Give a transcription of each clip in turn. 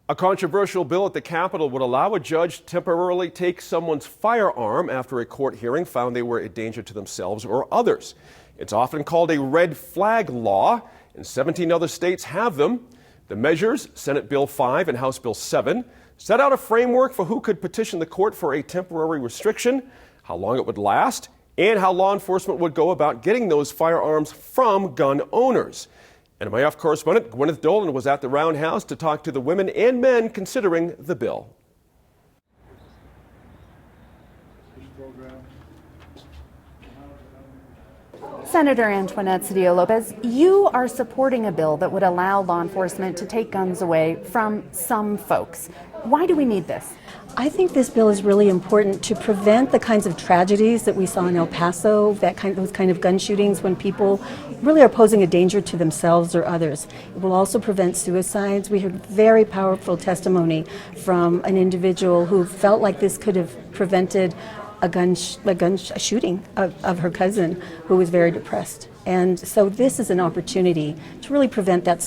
A controversial bill at the Capitol would allow a judge to temporarily take someone's firearm after a court hearing found they were a danger to themselves or others. It's often called a red flag law, and 17 other states have them. The measures, Senate Bill 5 and House Bill 7, set out a framework for who could petition the court for a temporary restriction, how long it would last, and how law enforcement would go about getting those firearms from gun owners. NMIF correspondent Gwyneth Dolan was at the Roundhouse to talk to the women and men considering the bill. Senator Antoinette Sedillo-Lopez, you are supporting a bill that would allow law enforcement to take guns away from some folks. Why do we need this? I think this bill is really important to prevent the kinds of tragedies that we saw in El Paso, those kind of gun shootings when people really are posing a danger to themselves or others. It will also prevent suicides. We heard very powerful testimony from an individual who felt like this could have prevented a shooting of her cousin who was very depressed. And so this is an opportunity to really prevent that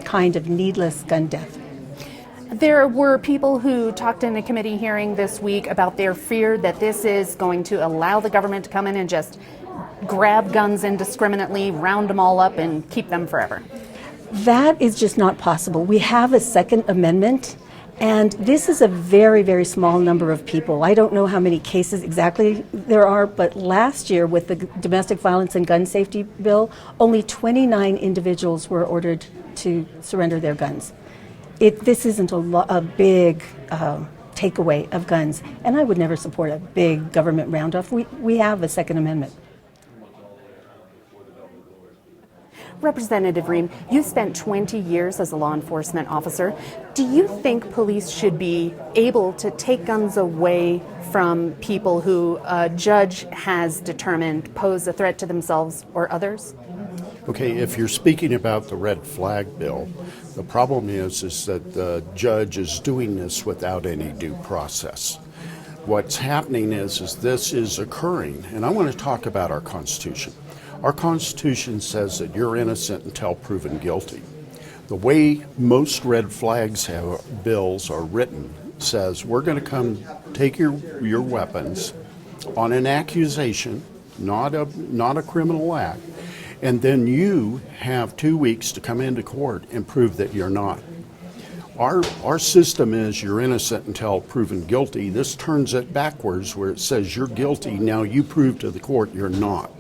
kind of needless gun death. There were people who talked in a committee hearing this week about their fear that this is going to allow the government to come in and just grab guns indiscriminately, round them all up, and keep them forever. That is just not possible. We have a Second Amendment, and this is a very, very small number of people. I don't know how many cases exactly there are, but last year with the Domestic Violence and Gun Safety Bill, only 29 individuals were ordered to surrender their guns. This isn't a big takeaway of guns, and I would never support a big government roundoff. We have a Second Amendment. Representative Ream, you spent 20 years as a law enforcement officer. Do you think police should be able to take guns away from people who a judge has determined pose a threat to themselves or others? Okay, if you're speaking about the red flag bill, the problem is that the judge is doing this without any due process. What's happening is this is occurring, and I want to talk about our Constitution. Our Constitution says that you're innocent until proven guilty. The way most red flags bills are written says we're going to come take your weapons on an accusation, not a criminal act, and then you have 2 weeks to come into court and prove that you're not. Our system is you're innocent until proven guilty. This turns it backwards where it says you're guilty, now you prove to the court you're not.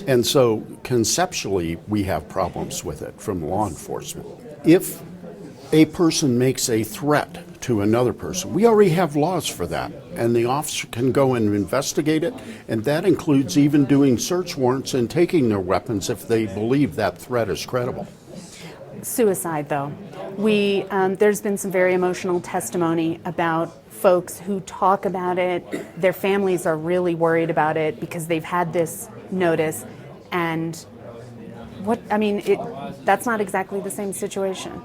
And so conceptually we have problems with it from law enforcement. If a person makes a threat to another person, we already have laws for that, and the officer can go and investigate it, and that includes even doing search warrants and taking their weapons if they believe that threat is credible. Suicide, though. There's been some very emotional testimony about folks who talk about it. Their families are really worried about it because they've had this notice, and that's not exactly the same situation.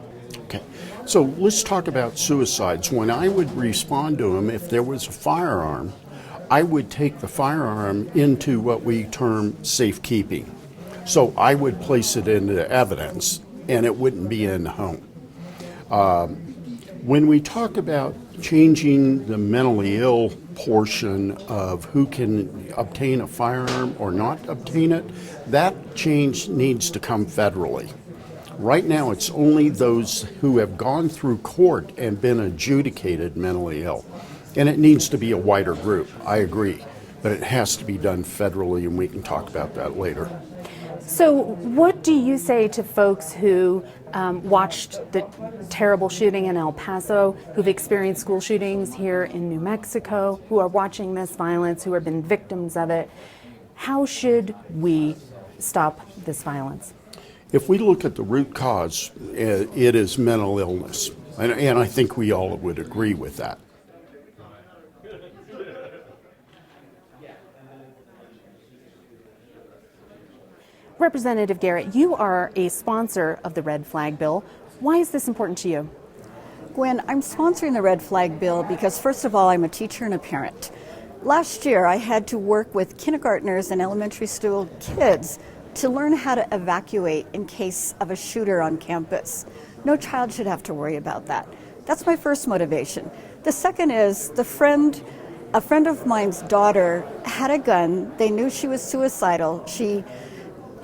Okay, so let's talk about suicides. When I would respond to them, if there was a firearm, I would take the firearm into what we term safekeeping. So I would place it into evidence, and it wouldn't be in the home. When we talk about changing the mentally ill portion of who can obtain a firearm or not obtain it, that change needs to come federally. Right now, it's only those who have gone through court and been adjudicated mentally ill. And it needs to be a wider group, I agree. But it has to be done federally, and we can talk about that later. So what do you say to folks who watched the terrible shooting in El Paso, who've experienced school shootings here in New Mexico, who are watching this violence, who have been victims of it? How should we stop this violence? If we look at the root cause, it is mental illness. And I think we all would agree with that. Representative Garrett, you are a sponsor of the Red Flag Bill. Why is this important to you? Gwen, I'm sponsoring the Red Flag Bill because, first of all, I'm a teacher and a parent. Last year, I had to work with kindergartners and elementary school kids to learn how to evacuate in case of a shooter on campus. No child should have to worry about that. That's my first motivation. The second is a friend of mine's daughter had a gun. They knew she was suicidal. She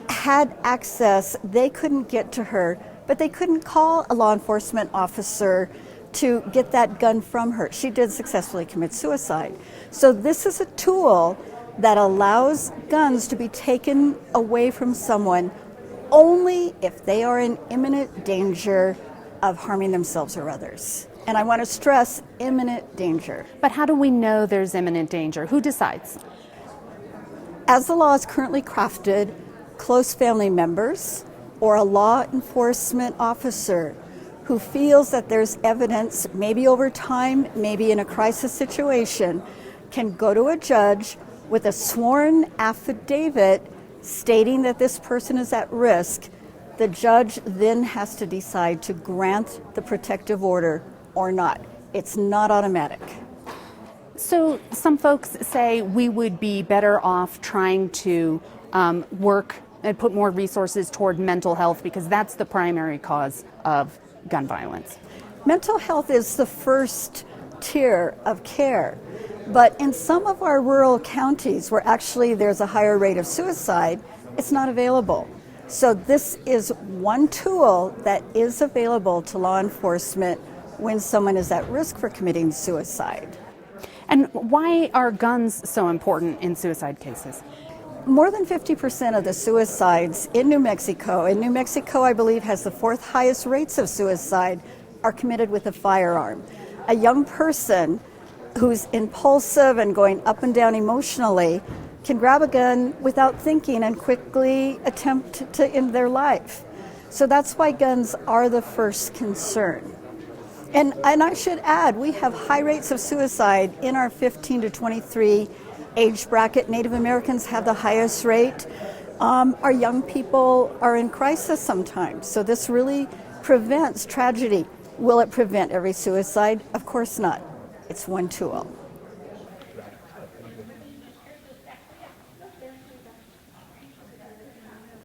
had access. They couldn't get to her, but they couldn't call a law enforcement officer to get that gun from her. She did successfully commit suicide. So this is a tool that allows guns to be taken away from someone only if they are in imminent danger of harming themselves or others. And I want to stress imminent danger. But how do we know there's imminent danger? Who decides? As the law is currently crafted, close family members or a law enforcement officer who feels that there's evidence, maybe over time, maybe in a crisis situation, can go to a judge with a sworn affidavit stating that this person is at risk. The judge then has to decide to grant the protective order or not. It's not automatic. So some folks say we would be better off trying to work and put more resources toward mental health because that's the primary cause of gun violence. Mental health is the first tier of care, but in some of our rural counties where actually there's a higher rate of suicide, it's not available. So this is one tool that is available to law enforcement when someone is at risk for committing suicide. And why are guns so important in suicide cases? More than 50% of the suicides in New Mexico, I believe, has the fourth highest rates of suicide, are committed with a firearm. A young person who's impulsive and going up and down emotionally can grab a gun without thinking and quickly attempt to end their life. So that's why guns are the first concern. And I should add, we have high rates of suicide in our 15 to 23 age bracket. Native Americans have the highest rate. Our young people are in crisis sometimes. So this really prevents tragedy. Will it prevent every suicide? Of course not. It's one tool.